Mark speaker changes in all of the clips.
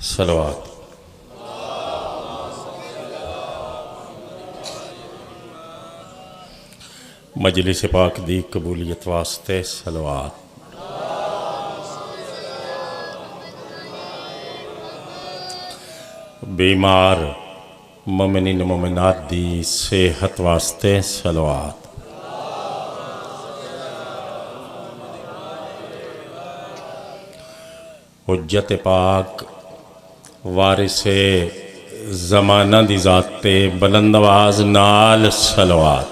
Speaker 1: सलवात। मजलिस पाक दी कबूलियत वास्ते सलवात। बीमार मोमिनीन मोमिनात दी सेहत वास्ते सलवात। हुज्जत पाक वारिसे ज़माना दी ज़ाते बुलंदआवाज़ नाल सलवात।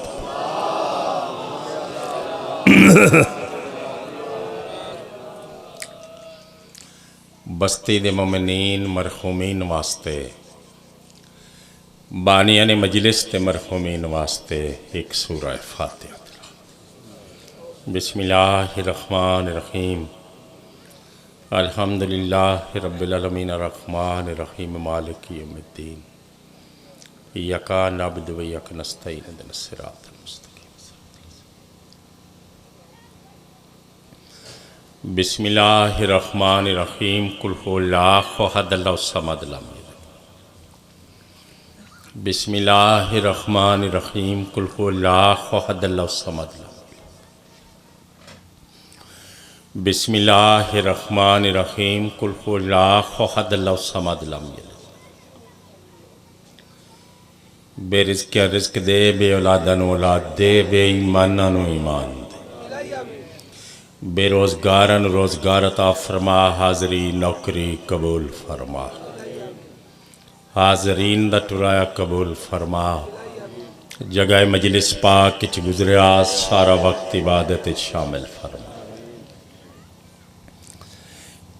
Speaker 1: बस्ती दे मोमिनीन मरहूमीन वास्ते बानिया ने मजलिस ते मरहूमीन वास्ते एक सूरा फातिहा। बिस्मिल्लाहिर्रहमानिर्रहीम। अल्हम्दुलिल्लाहि रब्बिल आलमीन अर्रहमानिर्रहीम मालिकि यौमिद्दीन। इय्याका नअबुदु व इय्याका नस्तईन इहदिनस सिरातल मुस्तकीम। बिस्मिल्लाहिर्रहमानिर्रहीम। कुल हुवल्लाहु अहद अल्लाहु समद लम यलिद। बिस्मिल्लाहिर्रहमानिर्रहीम। कुल हुवल्लाहु अहद अल्लाहु समद लम। बिस्मिल्लाहिर्रहमानिर्रहीम। कुल हुवल्लाहु अहद अल्लाहु समद लम यलिद। बेरिज़्क़ रिज़्क़ दे, बे औलादा नूं औलाद दे, बेईमानां नूं ईमान दे। बेरोज़गारां नूं रोज़गार अता फरमा, हाज़री नौकरी कबूल फरमा। हाज़रीन दा टुराया कबूल फरमा। जगह मजलिस पाक च गुज़रिया सारा वक्त इबादत शामिल फरमा।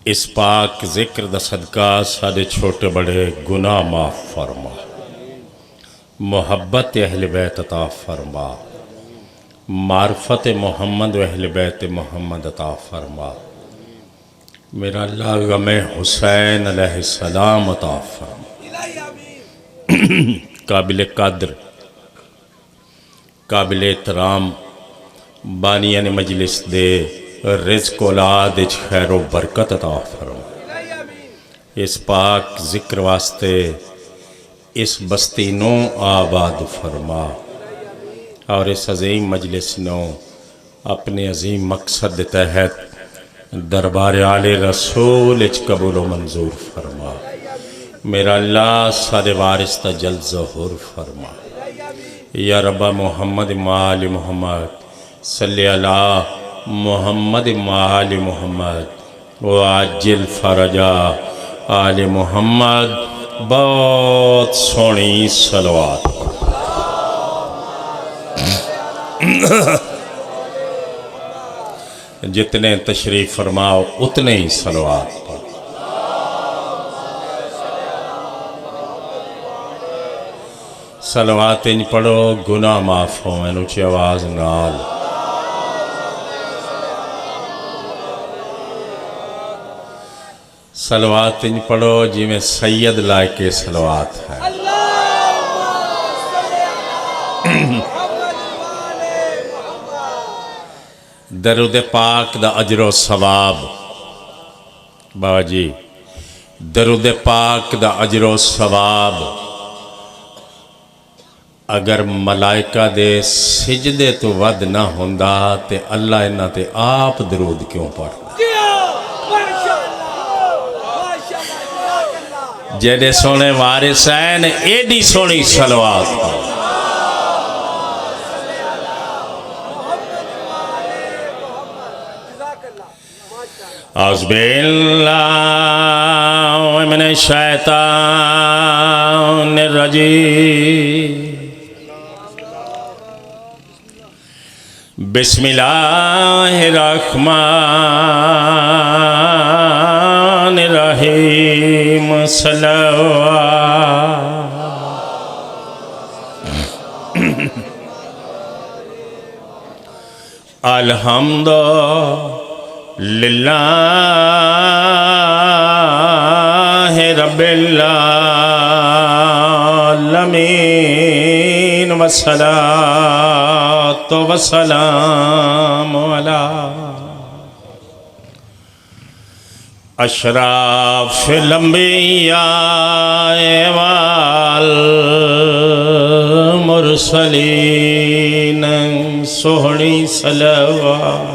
Speaker 1: इस पाक ज़िक्र दा सदका साडे छोटे बड़े गुनाह माफ़ फरमा। मोहब्बत अहले बैत अता फरमा। मार्फत मोहम्मद व अहले बैत मोहम्मद अता फरमा। मेरा अल्लाह गमे हुसैन अलैहिस्सलाम अता फरमा। काबिल कद्र काबिल एहतराम बानिया ने मजलिस दे रिज़्क़ औलाद खैर व बरकत अता फरमा। इस पाक ज़िक्र वास्ते इस बस्ती नो आबाद फरमा और इस अजीम मजलिस नो अपने अजीम मकसद तहत दरबार आले रसूल कबूल मंजूर फरमा। मेरा अल्लाह सारे वारिस दा जल्द ज़हूर फरमा। या रब्बा मोहम्मद माल मोहम्मद सल्ली अला मोहम्मद माल मोहम्मद व आजिल फरजा आले मोहम्मद। बहुत सोहनी सलवात। जितने तशरीफ फरमाओ उतने ही सलवात पढ़ो। सलवात इंज पढ़ो गुनाह माफ हो। ऊंची आवाज नाल सलवात इंज पढ़ो जिमें सैयद लायके सलवात है। दरूद पाक दा अजरो सवाब बाबा जी, दरूद पाक दा अजरो सवाब अगर मलाइका दे सिजदे तो वध ना होंदा ते अल्लाह इन्हां ते आप दरूद क्यों पढ़दा। जेडे सोने वारिस हैं एडी सोनी सलवात। औज़ुबिल्लाहि मिनश शैतानिर रजीम। बिस्मिल्लाहिर्रहमानिर्रहीम। अल्हम्दुलिल्लाहि रब्बिल आलमीन वस्सलातु वस्सलामु अला अशराफिल अंबिया वल मुरसलीन सोहनी सलवात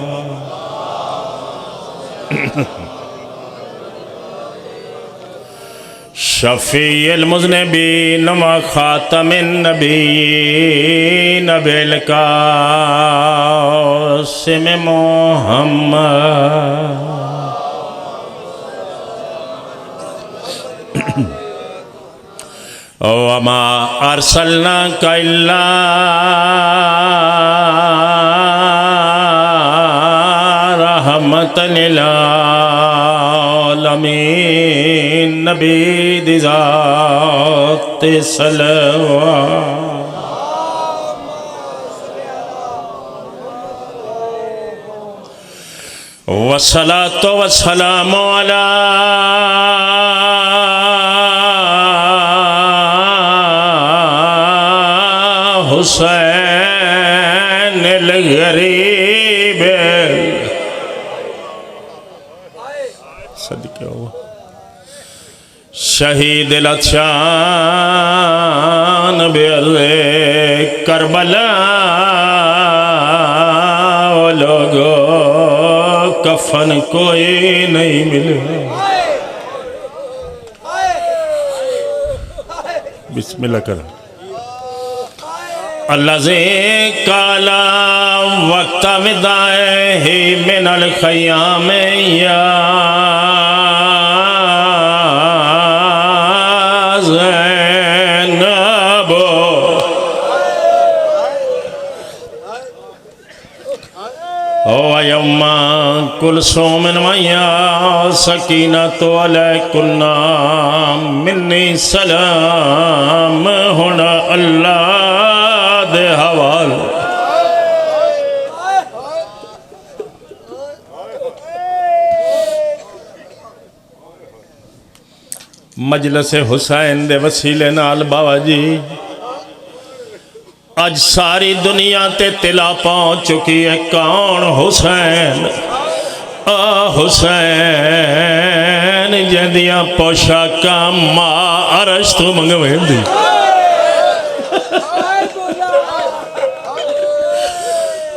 Speaker 1: शफ़ीउल मुज़निबीन व ख़ातमिन नबीय्यीन बिल क़ासिम मुहम्मद वमा अर्सलनाका इल्ला रहमतन लिल आलमीन नबी दी ज़ात सलवात वस्सलातु वस्सलामु अला हुसैन गरीब सदके हुआ शहीद लचान बेले करबला लोगो कफन कोई नहीं मिले। बिस्मिल्लाह करो। अल्लाज़े काला वक्त विदाए ही मिनल ख़याम या ज़ैनबो ओ यम्मा कुलसूमिन वया सकीनतु अलैकुन्ना मिन्नी सलाम हुना अल्लाह दे हवाल मजलिस हुसैन दे वसीले नाल बाबा जी अज सारी दुनिया ते तिला पहुंच चुकी है। कौन हुसैन? आ हुसैन जंदियां पोशाका मां अरश तो मंगवेंदी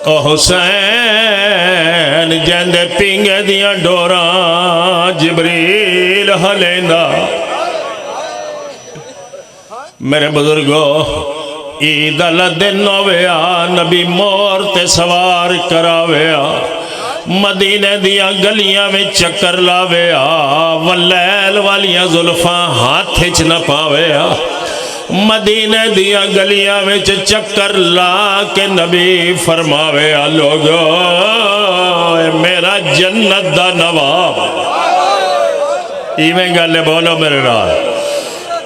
Speaker 1: ओ हुसैन जंदे पिंगे दियां डोरा जिबरील हलेंदा। मेरे बुजुर्गो ईद अल दिन होया नबी मोर ते सवार करावेया मदीने दिया गलियां में चक्कर लावेया वलैल वालियां जुल्फां हाथ च न पावेया मदीने दिया गलियां में चक्कर ला के नबी फरमावे आ लोगो मेरा जन्नत दा नवाब। इवें गल बोलो मेरे नाल।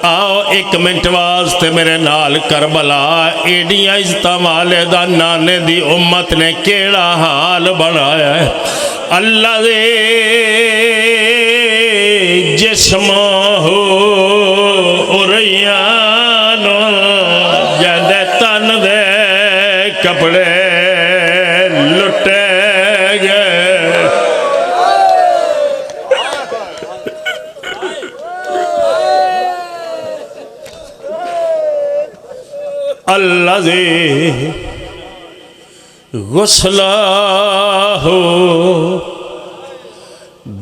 Speaker 1: आओ एक मिनट वास्ते मेरे नाल करबला एडियां इज्जतां वाले दा नाने दी उम्मत ने केड़ा हाल बनाया है। अल्लाह दे जिस्म हो उरैया जदे तन दे कपड़े लुटे गए। अल्लाह दे गुस्ला हो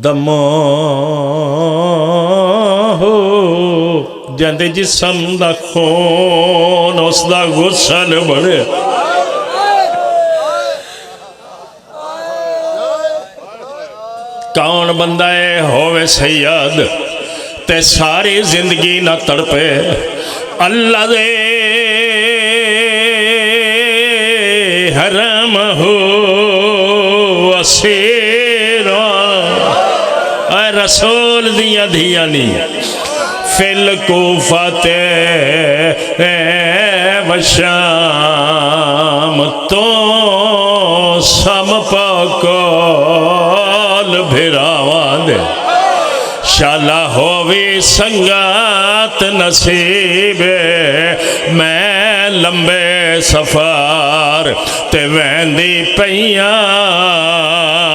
Speaker 1: दमो हो जंदे जिसम दा खून उसदा गुस्ल बने। कौन बंदा है होवे सैयद ते सारी जिंदगी ना तड़पे। अल्लाह दे हरम हो असीरा रसूल दिया धिया नी फिल कोफाते वशाम तो सम पकोल भिरावा दे शाला होवी संगात नसीबे मैं लंबे सफर ते वैंदी पईया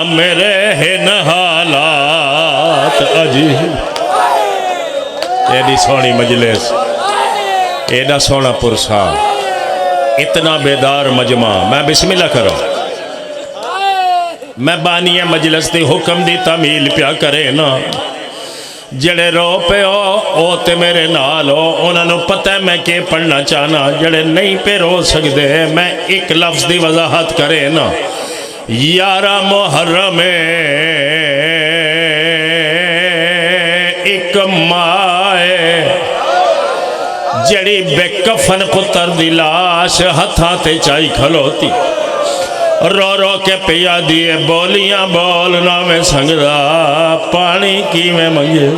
Speaker 1: मेरे हिन हालात अजी एडी सोहनी मजलिस, एडा सोहना पुरसा, इतना बेदार मजमा। मैं बिस्मिल्लाह करो, मैं बानिया मजलिस दी हुक्म दी तमील प्या करे ना। जड़े रो पे हो ते मेरे नाल हो, उन्होंने पता है मैं के पढ़ना चाहना। जड़े नहीं पे रो सकते, मैं एक लफ्ज़ की वजाहत करे ना। 11 मुहर्रम एक माए जड़ी बेकफन पुत्र दी लाश हथा ते चाई खलोती, रो रो के पिया दिए बोलियां बोल ना में संगदा, पानी की में मंगे।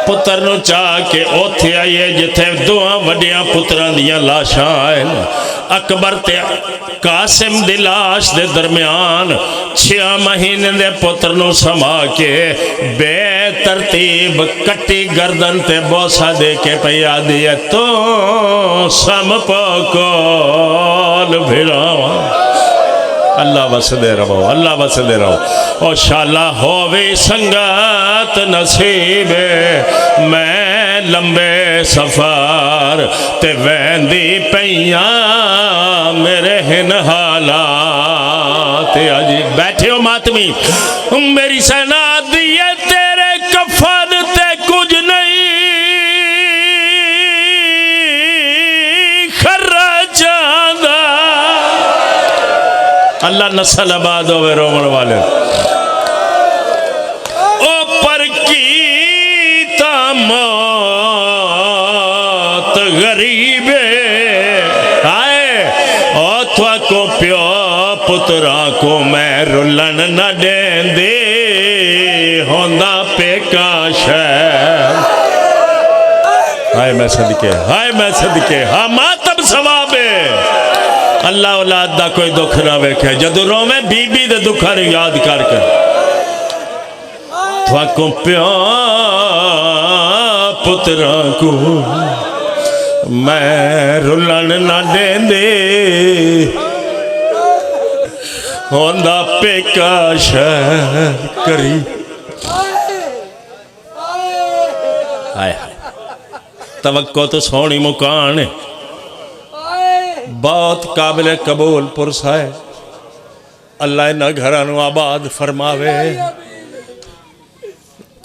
Speaker 1: पुत्र नू चाह के ओथे आइए जिथे दोवां वड्डियां पुत्रां दियां लाशां आन। अकबर ते कासिम दी लाश दे दरम्यान 6 महीने दे पुत्र नू समा के बेतरतीब कट्टी गर्दन ते बोसा दे के पिया दिए तो सम पकोल भिड़ावा। अल्लाह वसदे रहो, अल्लाह वसदे रहो। और शाला होवे संगत नसीब, मैं लंबे सफर ते वैंदी पैया मेरे हिन हालात। अजी बैठे हो मातमी, मेरी सेना दिए तेरे कफन ते कुछ नहीं खर्चा। अल्लाह नस्ल आबाद होवे रोमन वाले। ओ पर की मौत गरीबे आए, ओ थवा को प्यो पुत्रा को मैं रुलन न देंदे, होंदा पेका शहर। हाय मैं सदके, हाय मैं सदके, हाँ मातम सवाबे। अल्लाह औलाद दा कोई दुख ना वेखे, जदों रोवे बीबी दे दुखा नूं याद करके। थवाको प्यो पुत्रा को मैं रुलन ना देंदे, होंदा पेका शहर करी। हाय तवक्को तो सोहनी मुकान है, बहुत काबिल कबूल पुरसा है। अल्लाह इन्हां घरां नूं आबाद फरमावे।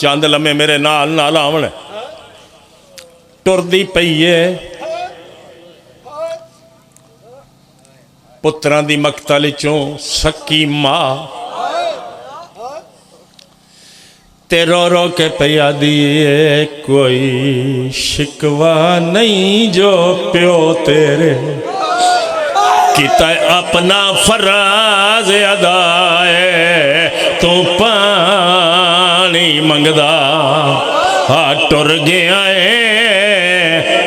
Speaker 1: चंद लम्हे मेरे नाल नाल आवन। टुरदी पई है पुत्रां दी मकतल चों सक्की मां, ते रो रो के पिया दिए कोई शिकवा नहीं जो प्यो तेरे किता अपना फराज अदाए। तू पानी मंगदा हा टुर गया है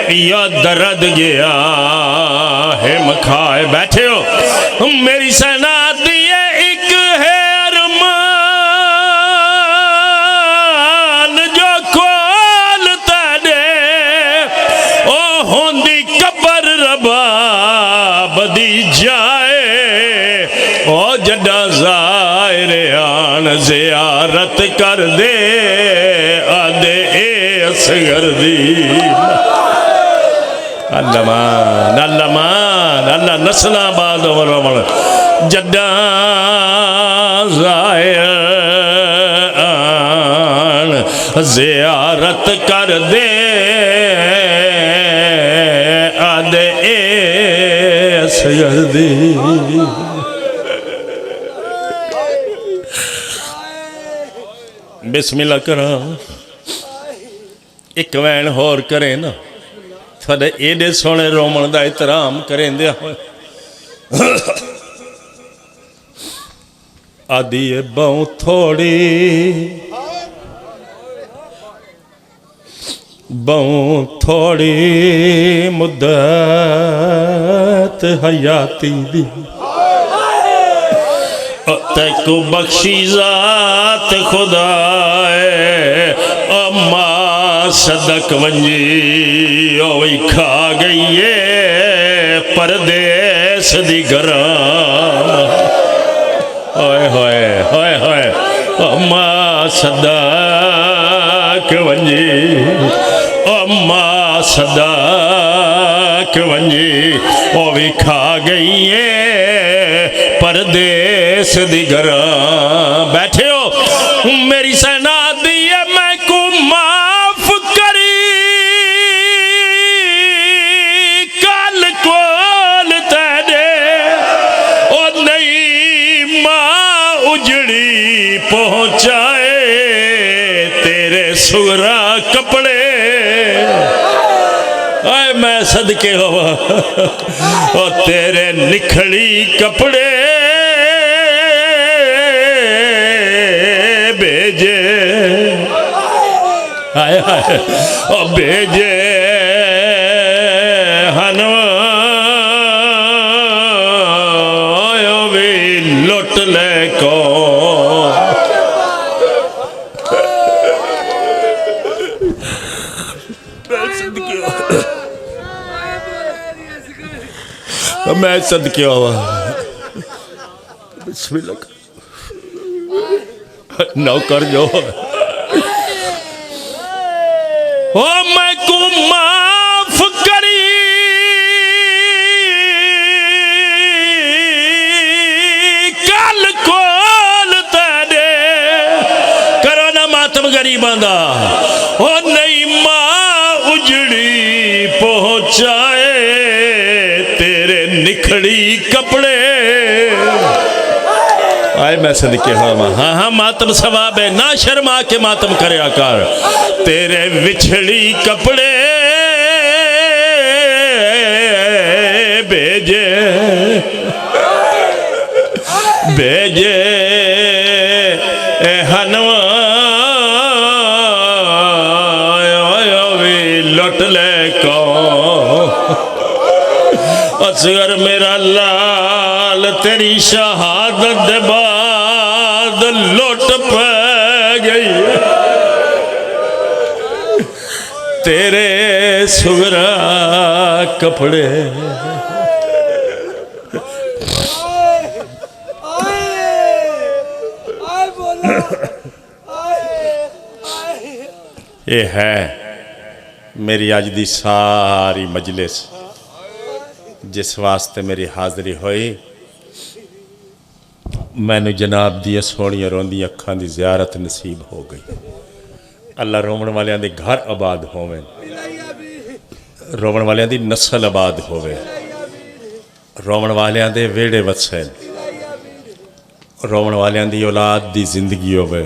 Speaker 1: या दर्द गया है मखाए। बैठे हो मेरी सेना दिए एक है अरमान जो कोल ताडे, ओ होंदी कबर रबा बदी जाए। ओ जड़ा ज़ाहिर आन ज़ियारत कर दे आदे असगर दी। अल्लामान अल्लामान अल्लाह नस्ला बाद रमण। जड़ा ज़ाहिर आन ज़ियारत कर दे आदे असगर दी। बिस्मिल्लाह करा। एक वैन होर करे ना, थोड़े एडे सोने रोमन का एहतराम करेंदे हो। आदि बहु थोड़ी बहु थोड़ी मुद्दत हयाती दी, तैको बख्शी जात खुदाए। अम्मा सदक वंजी ओ खा गई है परदेस दी गरा। होए होए होए होए अम्मा सदक के वंजी अम्मा सदाक वंजी ओ भी खा गई है परदेस दी गरा बैठे हो मेरी सेना दी है मैं को माफ करी कल कोल तेरे ओ नहीं मां उजड़ी पहुंचाए तेरे सुगरा कपड़े आए मैं सदके होवा ओ तेरे निखड़ी कपड़े भेजे हाय हाय ओ भेजे हनवा भी लुट ले को मैं सदके आवा बिस्मिल्लाह नौकर जो ओ मैं को माफ करी कल कोल तेरे करो ना मातम गरीबां दा ओ नहीं मां उजड़ी पहुंचाए तेरे निखड़ी कपड़े आए मैं सदके हाँ हाँ हाँ मातम सवाब है ना शर्मा के मातम करे आकार तेरे विछड़ी कपड़े भेजे भेजे हनवा लुट ले को असगर मेरा लाल तेरी शहादत दे बाद लुट पै गई तेरे सुगरा कपड़े ये है मेरी अज दी सारी मजलिस जिस वास्ते मेरी हाज़री हुई मैनू जनाब दिया सोहनिया रोंदी अखां दी ज़ियारत नसीब हो गई अल्लाह रोवण वालियां दे घर आबाद होवे रोवण वालियां दी नस्ल आबाद होवे रोवण वालियां दे वेड़े वसे रोवण वालियां दी औलाद दी जिंदगी होवे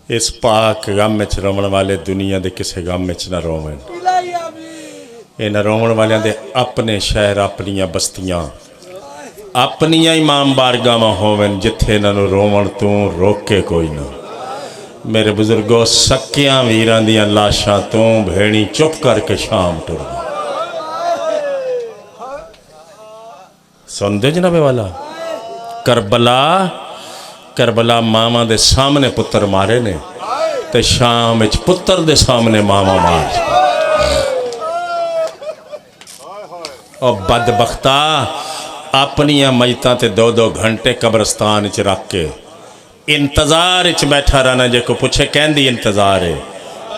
Speaker 1: इस पाक गम च रोवण वाले दुनिया दे किसे गम च ना रोवन इन्हां रोवण वालियां दे अपने शहर अपनियां बस्तियां अपनियां इमाम बारगावां होवन जिथे इन्हां नूं रोवण तू रोके कोई ना मेरे बुजुर्गों सक्कियां वीरां दियां लाशां तू भेणी चुप करके शाम टुर सुनदे जनाबे वाला करबला करबला मामा दे सामने पुत्र मारे ने ते शाम विच पुत्र दे सामने मामा मार और बदबख्ता अपनिया मजतां ते 2-2 घंटे कब्रस्तान च रख के इंतजार च बैठा रहना जे को पुछे कहंदी इंतजार है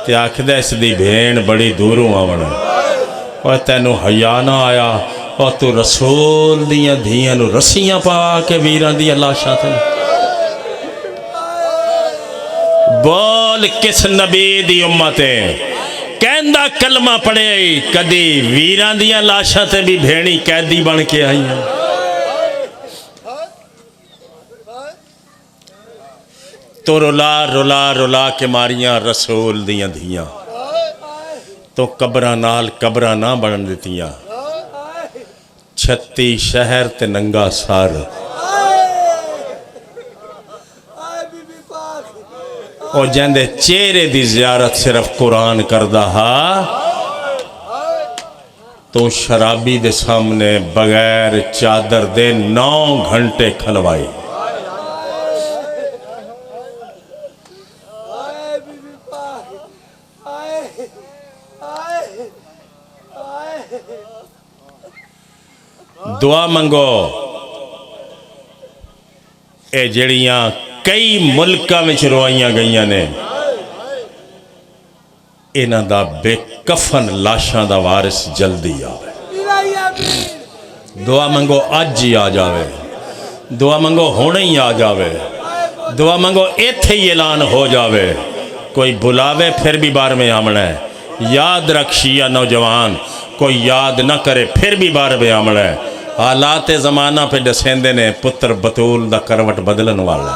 Speaker 1: ते आखदा इसदी भेण बड़ी दूरों आवन और तैनू हया ना आया और तू रसूल दियां धीआं नूं रस्सियां पा के वीरां दियां लाशां ते बोल किस नबी दी उम्मत है कहंदा कलमा पढ़े कदी वीरां दियां लाशां ते भी भेणी कैदी बन के आई तो रुला रुला रुला के मारियां रसूल दियां धियां तो कब्रां नाल कब्रां ना बन दितियां 36 शहर ते नंगा सर और जंदे चेहरे दी जियारत सिर्फ कुरान करदा हा तो शराबी दे सामने बगैर चादर दे 9 घंटे खलवाई दुआ मंगो ए जड़ियां कई मुल्कां विच रोआइयां गईयां ने इन्हां दा बेकफन लाशां दा वारिस जल्दी आवे। दुआ मंगो अज ही आ जावे, दुआ मंगो हुणे ही आ जावे, दुआ मंगो इत्थे ही ऐलान हो जावे। कोई बुलावे फिर भी बार में आमना है। याद रख शिया नौजवान, कोई याद न करे फिर भी बार में आमना है। हालात ज़माना पे दसेंदे ने पुत्र बतूल दा करवट बदलन वाला।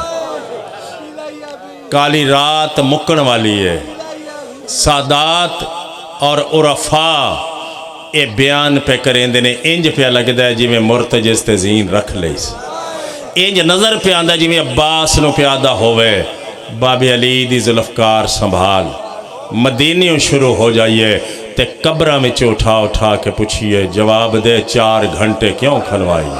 Speaker 1: काली रात मुकन वाली है। सादात और उरफा ये बयान पे करेंदे ने, इंज पे लगता है जिमें मुर्तजिज़ ते ज़ीन रख ली। इंज नज़र पे आंदा जिमें अब्बास नु प्यादा होवे। बाबे अली दी जुल्फकार संभाल मदीने शुरू हो जाइए ते कब्र में उठा उठा के पूछिए, जवाब दे 4 घंटे क्यों खनवाई।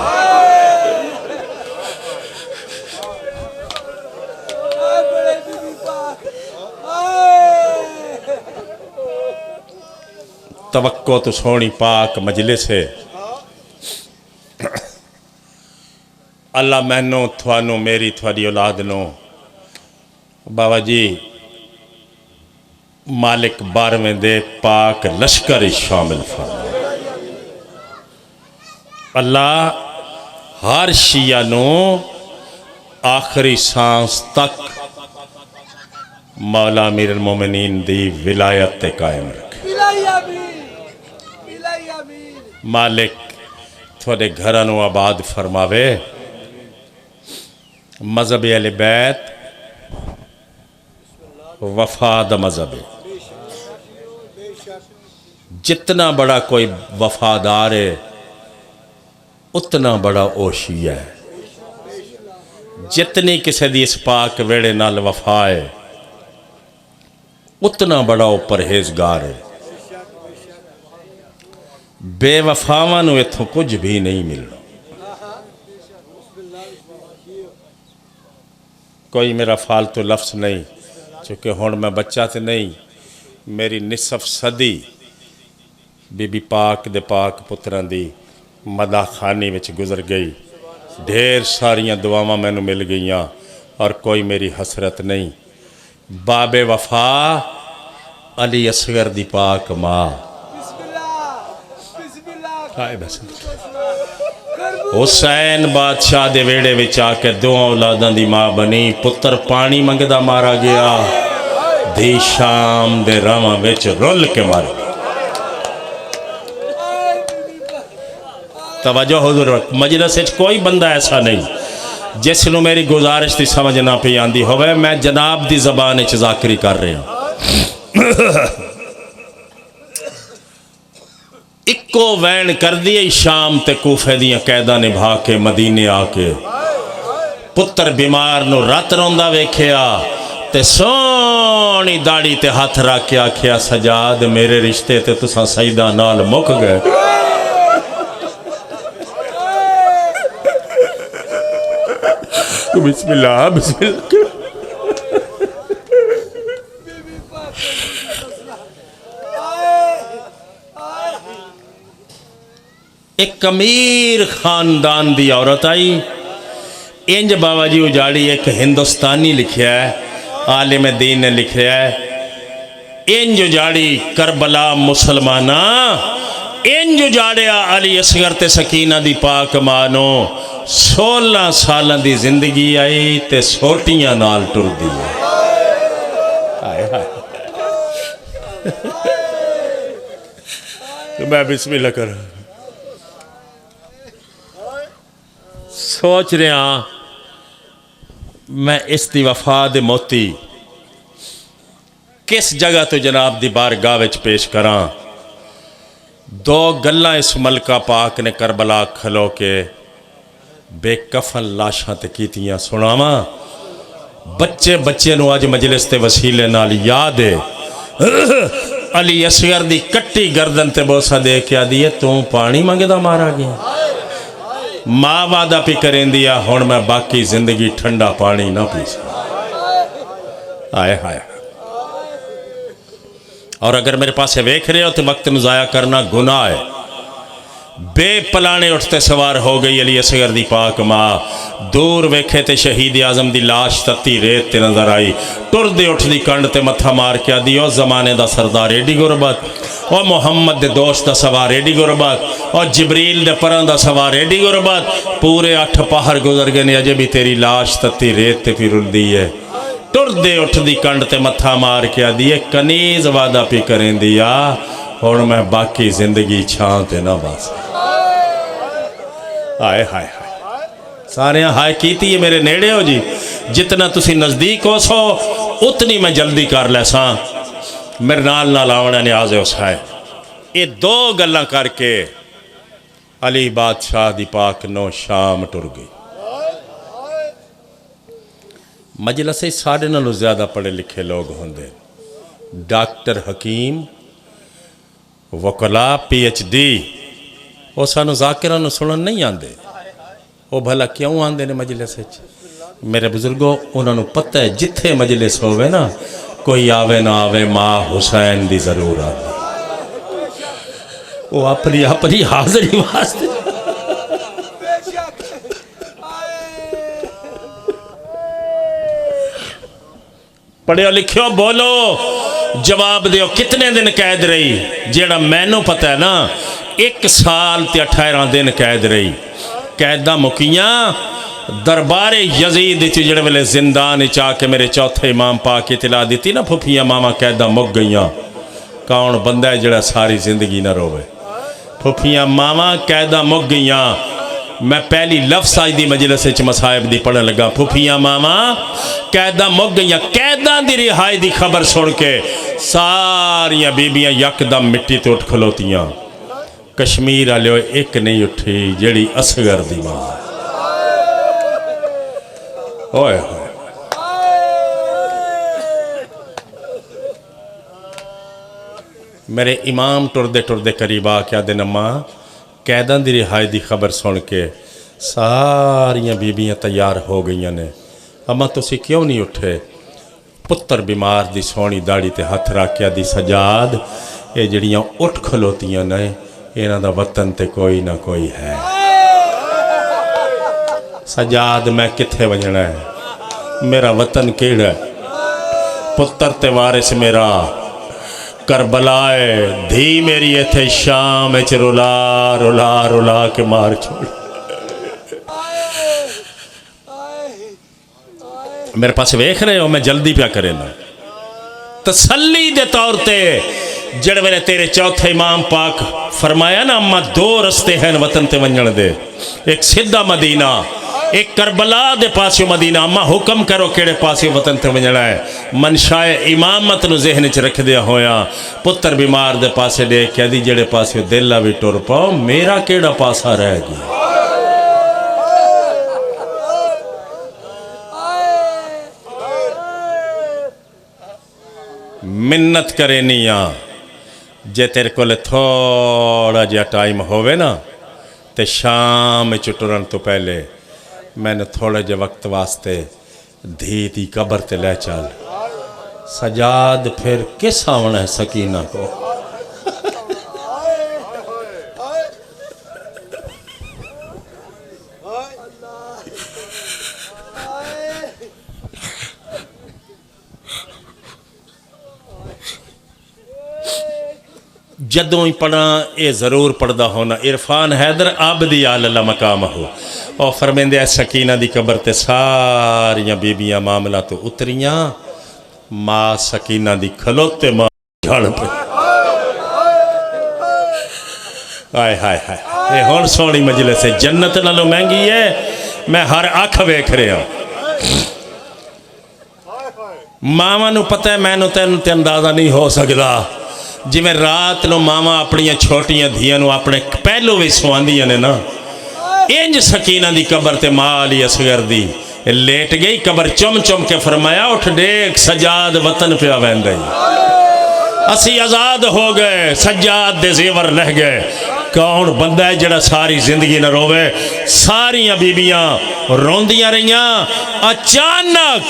Speaker 1: तवक्को तो सोनी पाक मजलिस है। अल्लाह मैनू थानू मेरी थोड़ी औलाद नो बाबा जी मालिक 12वें दे पाक लश्कर शामिल फरमा। अल्लाह हर शिया नो आखिरी सांस तक मौला अमीरुल मोमिनीन दी विलायत ते कायम रखे। मालिक थोड़े घरां नू आबाद फरमावे। मजहब अहले बैत वफा दा मजहब है। जितना बड़ा कोई वफादार है उतना बड़ा ओ शिया है। जितनी किसी दी इस पाक वेड़े नाल वफा है उतना बड़ा ओ परहेजगार है। बेवफावां नूं इत्थों कुछ भी नहीं मिलना। कोई मेरा फालतू लफ्ज़ नहीं, चूँकि हुण मैं बच्चा तो नहीं। मेरी निसफ सदी बीबी पाक दे पाक पुत्रां दी मदा खानी विच गुजर गई। ढेर सारियां दुआवां मैनू मिल गईयां और कोई मेरी हसरत नहीं। बाबे वफा अली असगर दी पाक माँ हुसैन बादशाह दे वेड़े विच आके 2 औलादां दी माँ बनी। पुत्र पानी मंगदा मारा गया, धी शाम दे रावां विच रुल के मारा। तवज्जो हुजूर, मजलिस विच कोई बंदा ऐसा नहीं जिसनों मेरी गुजारिश की समझ ना पी आंदी होवे। मैं जनाब दी ज़बान विच ज़ाकरी कर रहा। इक्को वैन कर दिए शाम ते कूफे दियां कैदा निभा के मदीने आके। पुत्र बीमार नू रात रोंदा वेख्या ते सोहनी दाड़ी ते हाथ रख के आख्या, सजाद मेरे रिश्ते ते तुसां सईदा नाल मुक गए। बिस्मिल्लाह बिस्मिल्लाह। एक अमीर खानदान दी औरत आई। इंज बाबा जी उजाड़ी एक हिंदुस्तानी लिखा है, आलिम दीन ने लिखा है। इंज उजाड़ी करबला मुसलमाना, इंज उजाड़िया अली असगर ते सकीना दी पाक मानो। 16 साल दी जिंदगी आई ते सोटियां नाल टुरदी। हाय हाय। मैं बिस्मिल्लाह कर सोच रहा मैं इस दी वफा दे मोती किस जगह तो जनाब दी बारगाह विच पेश करा। 2 गल्लां इस मलका पाक ने करबला खलो के बेकफन लाशां ते कीतियां सुनावा। बच्चे बच्चे नूं अज मजलिस ते वसीले नाल याद है। अली असगर दी कट्टी गर्दन ते बोसा दे के आदी है, तू पानी मंगदा मारा गया। माँ वादा पी करेंदी आ, हुण मैं बाकी जिंदगी ठंडा पानी ना पी सकदा। आए हाय। और अगर मेरे पास वेख रहे हो तो वक्त नूं ज़ाया करना गुनाह है। बेपलाने उठते सवार हो गई अली असगर दी पाक माँ। दूर वेखे ते शहीद आजम दी लाश तत्ती रेत ते नजर आई। टुरदे उठदी कंड ते मत्था मार के आदि ओ जमाने दा सरदार एडी गुरबत, ओ मुहम्मद दे दोस्त दा सवार एडी गुरबत, और जिबरील दे परां दा सवार एडी गुरबत। पूरे 8 पहर गुजर गए ने, अजे भी तेरी लाश तत्ती रेत ते फिरुलदी है। टुरदे उठदी कंड ते मत्था मार के आदि कनीज वादा पी करेंदी आ, हुण मैं बाकी जिंदगी छां ते ना बस। हाय हाय हाय, सारे हाय कीती है मेरे नेड़े हो जी। जितना तुसी नज़दीक हो सो उतनी मैं जल्दी कर लैसा। मेरे नाल आवना न्याज उस है। ये 2 गल्लां करके अली बादशाह दी पाक नो शाम टुर गई। मजलस साढ़े नालों ज़्यादा पढ़े लिखे लोग होंगे, डॉक्टर हकीम वकला PhD, वो सानू जाकिरां नूं सुनन नहीं आते। वो भला क्यों आते ने मजलिस? मेरे बुजुर्गों, उन्होंने पता है जिथे मजलिस होवे ना, कोई आवे ना आवे, माँ हुसैन दी जरूर आवे। वो अपनी अपनी हाजरी वास्ते पढ़ियो लिखियो बोलो, जवाब दियो। कितने दिन कैद रही? जेड़ा मैनू पता है ना, 1 साल ते 18 दिन कैद रही। कैदा मुकियां दरबारे यजीद जेड़े वेले जिंदान आके मेरे चौथे इमाम पाक की इतला दी ना, फुफियां मामा कैदा मुक गई। कौन बंदा है जेड़ा सारी जिंदगी ना रोवे? फुफियां मामा कैदा मुक गई। मैं पहली लफ्ज़ आज दी मजलिस मसाहिब दी पढ़न लगा, फुफियां मामा कैदा मुक गई। कैदा दी रिहाई दी खबर सुन के सारिया बीबियां यकदम मिट्टी ते उठ खलोतियां। कश्मीर वाले एक नहीं उठी जेड़ी असगर दी मां। ओए होए, मेरे इमाम टुरदे टुरदे करीब आके आदे अम्मा कैदा दी रिहाई दी खबर सुन के सारिया बीबियां तैयार हो गई ने। अम्मा तुसी क्यों नहीं उठे? पुत्र बीमार दी सोहनी दाड़ी ते हथ रख के आदि सजाद, ये जड़ियां उठ खलोतियां ने, इन्हां दा वतन ते कोई ना कोई है। सजाद मैं किथे वजना है? मेरा वतन केड़ा है? पुत्र ते वारिस मेरा करबला है, धी मेरी इथे शाम च रुला रुला रुला के मार छोड़। मेरे पास वेख रहे हो, मैं जल्दी प्या करे ना। तसल्ली दे तौर ते जड़ वेले तेरे चौथे इमाम पाक फरमाया ना, अम्मा 2 रस्ते हैं वतन ते वंजण दे, एक सीधा मदीना, एक करबला दे पासों मदीना। अम्मा हुक्म करो केड़े पासों वतन ते वंजना है? मनशाए इमामत नूं ज़हन च रखदिया होया पुत्र बीमार दे पासे दे के आदि जेड़े पासों दिल भी टुर पाओ, मेरा केड़ा पासा रह गया? मिन्नत करे नहीं आ, जे तेरे को थोड़ा जिहा टाइम होवे ना, तो शाम च टुरन तो पहले मैंने थोड़े जे वक्त वास्ते धी दी कबर ते ले चल। सजाद फिर किस आवना है सकीना को? जदों ही पढ़ा ये जरूर पढ़दा होना। इरफान हैदर आबदी आला मकाम हो, और फरमेंदे सकीना दी कबर ते सारियां बीबियां मामला तो उतरियां, मां सकीना दी खलोते मां झड़ पे। हाय हाय हाय, ये हुण सोहनी मजलिस है, जन्नत नालों महंगी है। मैं हर अख वेख रहा। मावां नूं पता है, मैनूं तैनूं ते अंदाजा नहीं हो सकता। जिवें रात नूं मावां अपनियां छोटियां धियां नूं अपने पहलों भी सुआंदियां ने ना, इंज सकीना दी कबर ते मां अली असगर दी लेट गई। कबर चुम चुम के फरमाया, उठ देख सजाद वतन पिया वैंदा, असी आजाद हो गए, सजाद दे जेवर रह गए। कौन बंदा है जड़ा सारी जिंदगी न रोवे। सारिया बीबियां रोंदियां रहियां, अचानक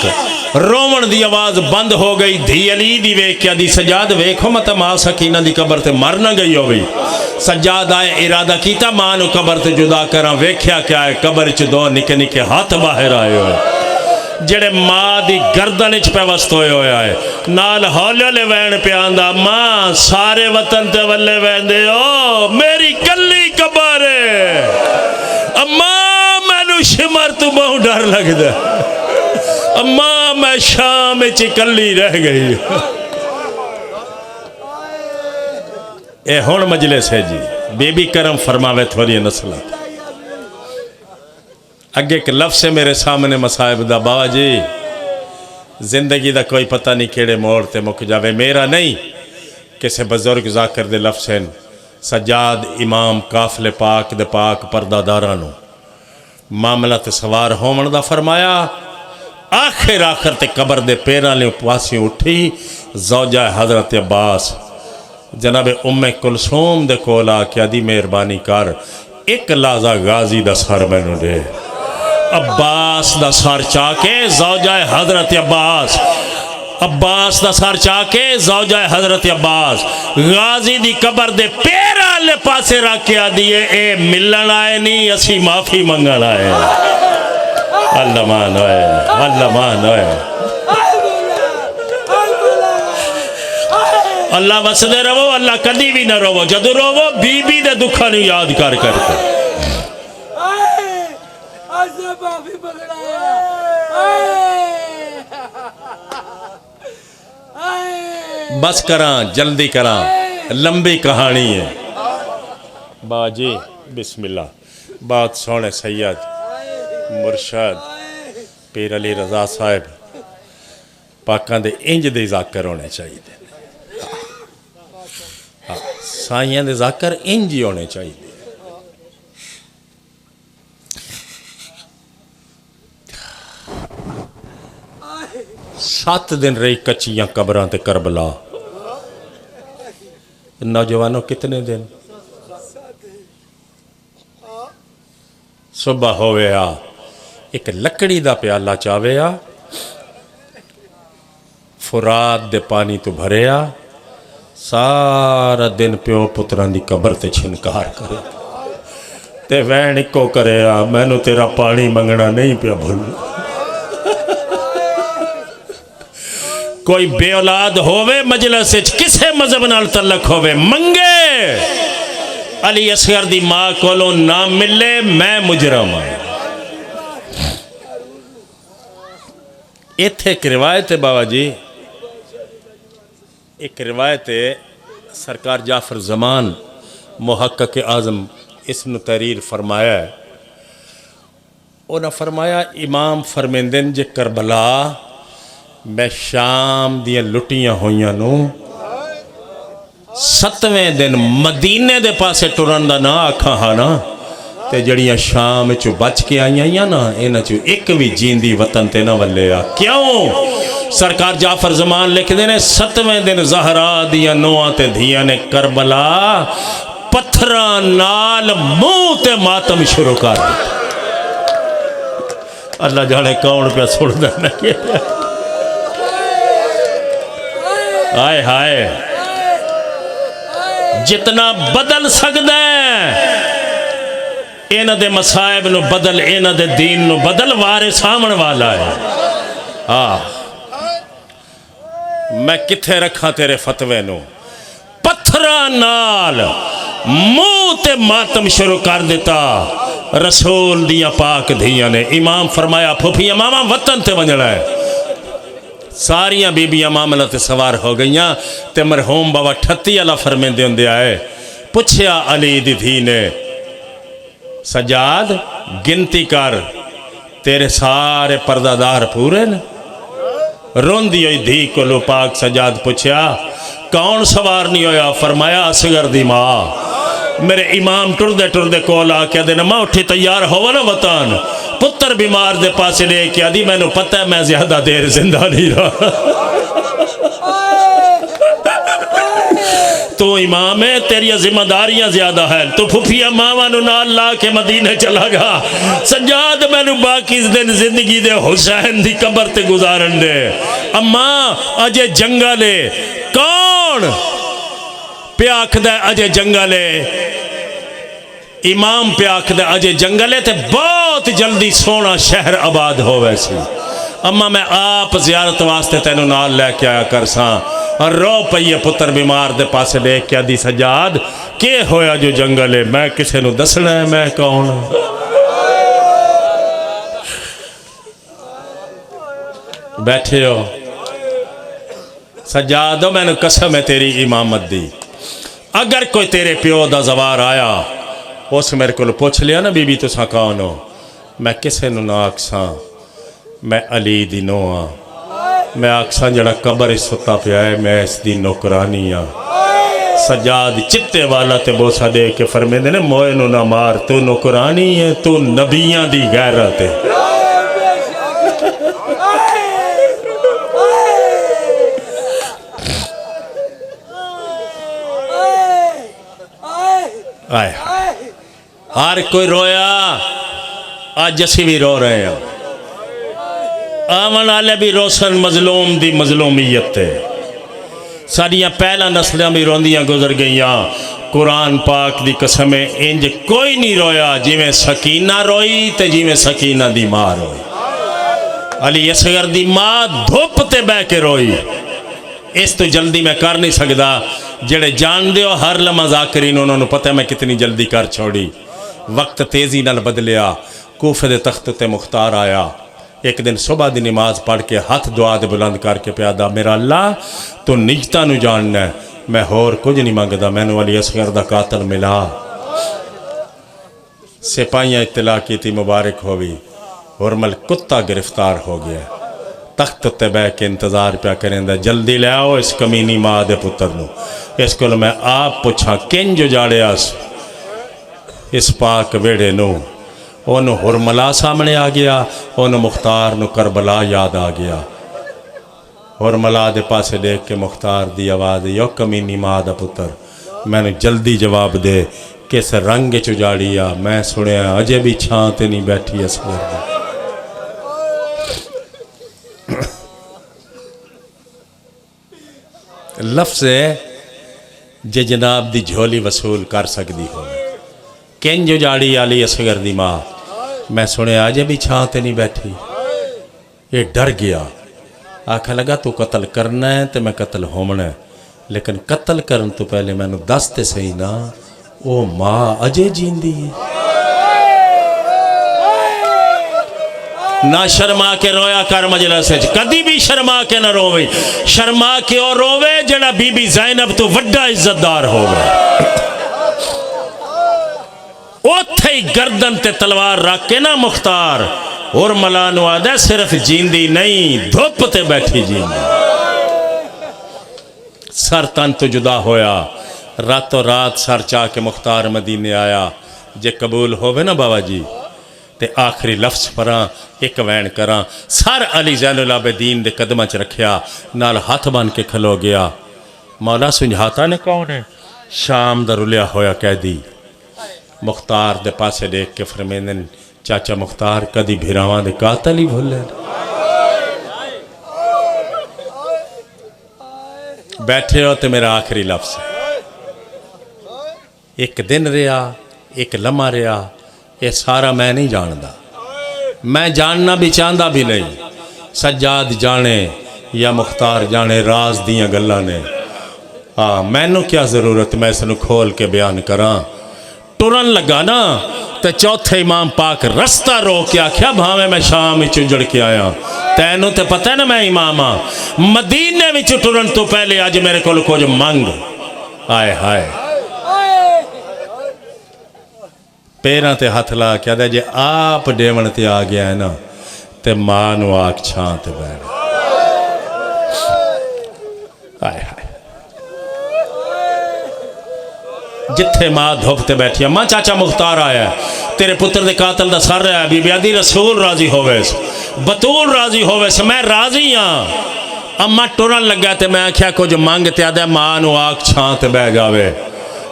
Speaker 1: रोवन दी आवाज़ बंद हो गई। धी अली दी वेख के आदि सजाद वेखो मत मां सकीना दी कबर ते मर न गई होगी। सजाद आए इरादा किया मां नू कबर ते जुदा करा, वेख्या क्या है कबर च दो निके निके हाथ बाहर आए हुए जेड़े मां दी गर्दन च पेवस्त होए होया है। नाल हौले हौले वैन पे आंदा मां सारे वतन ते वल्ले वैंदे ओ मेरी कली कबर अम्मा मैनू शिमर तू बहुत डर लगदा अम्मा मैं शाम च कली रह गई। ए हुण मजलिस है जी बेबी करम फरमावे थोड़ी नस्ल अगे एक लफ्ज़ है मेरे सामने मसाइब दा बाबा जी जिंदगी दा कोई पता नहीं केड़े मोड़ ते मुक जावे। मेरा नहीं किसी बजुर्ग जाकर दे लफ्ज़ हैं। सजाद इमाम काफले पाक दे पाक परदादारां नू मामला ते सवार होवन दा फरमाया। आखिर आखिर ते कबर दे पैरां ले पासियों उठी ज़ौजा हज़रत अब्बास जनाब उम्मे कुलसूम दे कोल आके आदी मेहरबानी कर एक लाजा गाजी दा सर मैनू दे। अब्बास दा सर चाके ज़ौजा हज़रत अब्बास, अब्बास दा सर चाके ज़ौजा हज़रत अब्बास गाजी दी कबर दे पैर आले पासे रख के आदिए ए मिलन आए नहीं असी माफ़ी मंगण आए। अल्लाह मान होए, अल्लाह मान होए, अल्लाह वसदे रवो, अल्लाह कदी भी न रोवो। जदों रोवो बीबी दे दुखा नू याद कर करके। बस करा जल्दी करा लंबी कहानी है बाजी। बिस्मिल्लाह बात सोने सैयद मुर्शद पीर अली रजा साहब पाकां दे इंज दे जाकर होने चाहिए। साइयां दे जाकर इंज ही होने चाहिए। 7 दिन रही कच्चियां कबरां ते करबला। नौजवानों कितने दिन सुबह होवे आ एक लकड़ी दा प्याला चावे आ फुरात दे पानी तो भरे आ सारा दिन प्यो पुत्रां दी कबर ते छिनकार करे ते वैन इको करे आ मैनू तेरा पानी मंगना नहीं पिया भूल। कोई बेऔलाद होवे मजलिस किसे मजहब नाल तल्लक होवे मंगे अली असगर दी मां कोलों ना मिले मैं मुजरम। इत्थे एक रिवायत है बाबा जी, एक रिवायत है सरकार जाफर जमान मुहक्कक आज़म इसनु तहरीर फरमाया है। उन्हें फरमाया इमाम फरमेंदन जे करबला मैं शाम दियां लुटियां होइयां नू 7वें दिन मदीने दे पासे टुरन दा ना आखा हा ना ते जड़ियां शाम चो बच के आईयां ना इन्हां चो एक भी जींदी वतन ते ना वल्ले आ। क्यों? सरकार जाफर जमान लिखदे ने 7वें दिन ज़हरा दियां नोआं ते धियां ने करबला पत्थरां नाल मुंह ते मातम शुरू कर दिता। अल्लाह जाने कौन पे सुनदा नहीं। हाय हाय जितना बदल सकदा है इन्हां दे मसाइब नू बदल इन्हां दे दीन नू बदल वारे सामण वाला है। मैं किथे रखा तेरे फतवे नू पत्थरां नाल मुंह ते मातम शुरू कर दिता। रसूल दियां पाक धियां ने इमाम फरमाया फुफिया मामा वतन ते वंजणा है। सारियां बीबियां मामला ते सवार हो गईयां ते मरहूम बाबा 38 वाला फरमेंदे हुंदे आए। पुछया अली दी धी ने सजाद गिनती कर तेरे सारे पर्दादार पूरे न? रोंदी हुई धी को पाक सजाद पुछया कौन सवार नहीं होया? फरमाया असगर दी मां। मेरे इमाम टुरदे टुरदे कोल आके दिन मां उठी तैयार होवा ना वतन पुत्र बीमार दे पासे लेके आदि मैनू पता है मैं ज्यादा देर जिंदा नहीं रहा तू इमाम है, तेरिया जिम्मेदारियां ज्यादा है। तू फुफिया मावा नाल ला के मदीने चला गया। सज्जाद मैनू बाकी दिन जिंदगी दे हुसैन दी कबर ते गुजारन दे। अम्मा अजे जंगल है, कौन पे आखदा अजे जंगल है? इमाम पे आखदा अजे जंगल है, ते बहुत जल्दी सोना शहर आबाद होवे सी। अम्मा मैं आप जियारत वास्ते तेनू नाल लैके आया करसा। और रो पईए पुत्र बीमार दे पासे देख के आदि सजाद के होया जो जंगल है, मैं किसी नू दसना है मैं कौन? बैठे हो सजादो, मैनू कसम है तेरी इमामत दी, अगर कोई तेरे प्यो दा जवार आया उस मेरे को पुछ लिया ना बीबी तुसा कौन हो, मैं किसी नू ना आखसा मैं अली दी नूह हाँ, मैं आखसा जड़ा कबर सुता पिया है मैं इसकी नौकरानी हाँ। सजाद चित्ते वाला ते बोसा दे के फरमेंदे ने मोए नू ना मार, तू नौकरानी है, तू नबियां दी गैरत है। आए हर कोई रोया, अज असी भी रो रहे हैं। आवन वाले भी रोशन मजलूम दी मजलूमियत है। साड़ियाँ पहला नस्लें भी रोंदियां गुजर गईयां। कुरान पाक दी कसम इंज कोई नहीं रोया जिवें सकीना रोई ते जिवें सकीना दी मां रोई। अली असगर दी मां धुप ते बह के रोई। इस तो जल्दी मैं कर नहीं सकता। जेड़े जान दे हो हर लम्हा ज़ाकिरीन उन्होंने पता मैं कितनी जल्दी कर छोड़ी। वक्त तेज़ी नाल बदलिया। कूफे दे तख्त ते मुख्तार आया। एक दिन सुबह की नमाज पढ़ के हाथ दुआ दे बुलंद करके प्यादा, मेरा अल्लाह तू निजता नू जानना है, मैं होर कुछ नहीं मंगदा, मैनू अली असगर दा कातल मिला। सिपाहियाँ इत्तला की थी मुबारक होवी। हुरमल कुत्ता गिरफ्तार हो गया। तख्त उत्ते बह के इंतजार पिया करेंदा, जल्दी ले आओ इस कमीनी माँ दे पुत्र नू। इस को मैं आप पुछा किंज उजाड़िया इस पाक वेड़े नू। ओनू हुरमला सामने आ गया, ओनू मुख्तार नू करबला याद आ गया। हुरमला दे पासे देख के मुख्तार दी आवाज़, यो कमीनी माँ दा पुत्र मैनू जल्दी जवाब दे किस रंग च उजाड़िया। मैं सुनिया अजे भी छां ते नहीं बैठी असगर दी। लफ्ज़ जे जनाब दी झोली वसूल कर सकती हो। किंज उजाड़ी अली असगर दी मां, मैं सुनिया अजे भी छां ते नहीं बैठी। ये डर गया, आखा लगा तू कत्ल करना है तो मैं कत्ल होमना है, लेकिन कत्ल करन तो पहले मैनू दस ते सही ना वो मां अजे जींदी है। ना शर्मा के रोया कर मजलिस कदी भी शर्मा के ना रोवे। शर्मा के और रोवे जड़ा बीबी ज़ैनब तो वड्डा इज्जतदार होवे। उथे ही गर्दन ते तलवार रख के ना मुख्तार और मलानू आदा सिर्फ जींदी नहीं धुप ते बैठी जींदी। सर तन तो जुदा होया, रातों रात सर चाह के मुख्तार मदीने आया। जे कबूल होवे ना बाबा जी ते आखिरी लफ्ज़ परा एक वैन करा। सर अली ज़ैनुल आबिदीन दे कदमां च रखिया, नाल हाथ बन के खलो गया। मौला सुझाता ने कौन है? शाम दा रुलिया होया कैदी। मुख्तार दे पासे देख के फरमेंदे चाचा मुख्तार कदी भिरावां दे कातल ही भुले। बैठे हो तो मेरा आखिरी लफ्ज़ एक दिन रहा, एक लम्हा रहा, ये सारा मैं नहीं जानता। मैं जानना भी चाहता भी नहीं। सज्जाद जाने या मुख्तार जाने राज दियां गल्लां ने। हाँ मैनू क्या जरूरत मैं इसनू खोल के बयान करा। टुरन लगा ना तो चौथे इमाम पाक रस्ता रोक के आख्या भावे मैं शाम उजड़ के आया, तैनू तो पता है ना मैं इमाम हाँ। मदीने में टुरन तो पहले अज मेरे को कुछ मंग। आए हाय पैरों ते हथ ला क्या दे जे आप डेवन ते आ गया है ना ते मां नू आख छां ते बैठ। आए हाय जिथे मां धुप ते बैठी, मां चाचा मुख्तार आया तेरे पुत्र दे कातल दा सर है। बीबी आदी रसूल राजी होवे, बतूल राजी होवे, मैं राजी हाँ। अम्मा टुरन लगा तो मैं आख्या कुछ मंग ते आदा मां नूं आख छां ते बह जावे।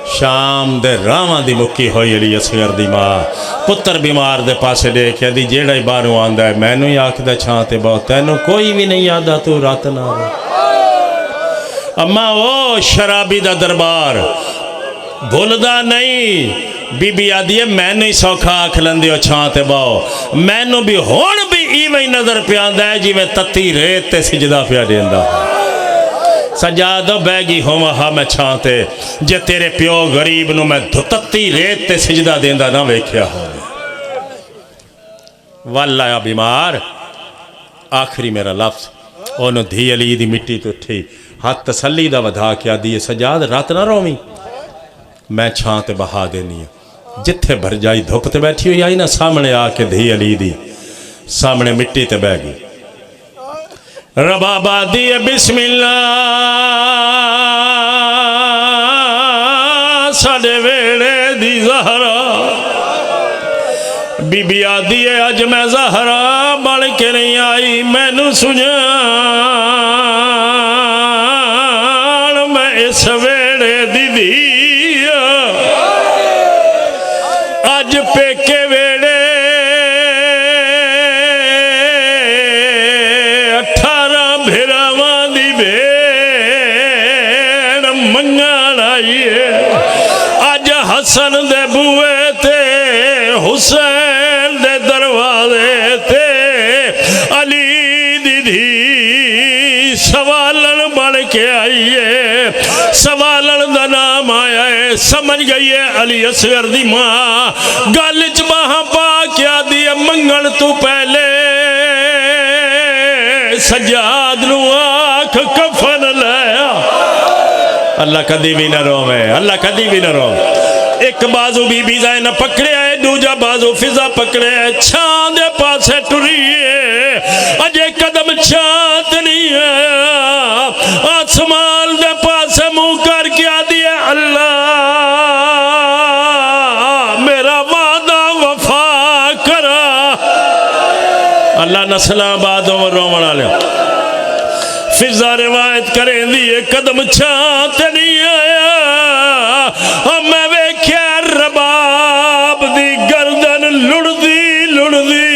Speaker 1: शाम दे रावां दी मुक्की होई अली असगर दी मां पुत्र बीमार दे पासे देखिया दी जेड़ा ही बाहरों आंदा है मैनू ही आखदा छां ते बहुत तैनू कोई भी नहीं आदा तू रात ना अम्मा ओ शराबी दा दरबार भुलदा नहीं। बीबी आदि है मैनू ही सौखा आख लेंदे हो छां ते बहो मैनू भी हुण भी इवें नज़र पे आंदा है जिवें तत्ती रेत ते सिजदा पिया देंदा। सजाद बैगी होवा हा मैं छां ते जे तेरे प्यो गरीब नूं मैं तत्ती रेत ते सिजदा देंदा ना वेख्या हो। वल आया बीमार आखिरी मेरा लफ्ज़ ओनू धी अली दी मिट्टी तो उठी हाथ तसली दा वधा के आदि सजाद रात ना रोवी मैं छां ते बहा देनी जिथे भरजाई धुप ते बैठी हुई आई ना सामने आके धी अली दी सामने मिट्टी ते बह गई। रबाबा दी बिस्मिल्लाह साडे वेड़े दी ज़हरा बीबी आदि है अज मैं ज़हरा बन के नहीं आई मैनू सुझान मैं इस वेड़े दी धी अज पेके वेड़े 18 भिरावां दी भेड़ मंगण आई है। अज हसन दे बूए ते हुसैन दे दरवाजे ते अली दी धी सवालन बन के आई है। सवालन दा नाम आया है समझ गई है अली असगर दी मां गल च बाहां पा क्या दी मंगण तू पहले सजाद नूं आख कफन लाया। अल्लाह कदी भी ना रोवे अल्लाह कदी भी ना रोवे। एक बाजू बीबी ज़ैनब पकड़िया है दूजा बाजू फिजा पकड़े छां दे पासे टुरी है अजे कदम छां ते नहीं आया आसमान दे पासे मुंह करके आदि है अल्लाह मेरा वादा वफा करा। अल्लाह नस्लां बाद रोवण वाले फिजा रिवायत करें दी कदम छां ते नहीं आया मैं वेख्या रबाब दी गर्दन लुड़दी लुड़दी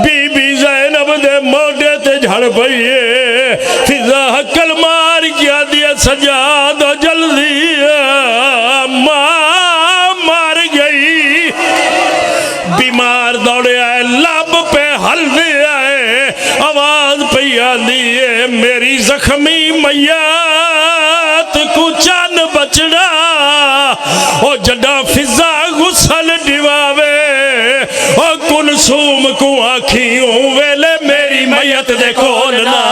Speaker 1: बीबी ज़ैनब दे मोढे ते झड़ पई फिजा हकल मार गया दिया सजाद जल्दी मां मर गई। बीमार दौड़े आए लब पे हल दिया आवाज पई आंदी है मेरी जख्मी मैयत को चन बचड़ा ओ जडा फिजा गुसल दिवावे ओ कुलसूम को आखी वेले मेरी मैयत दे कोल ना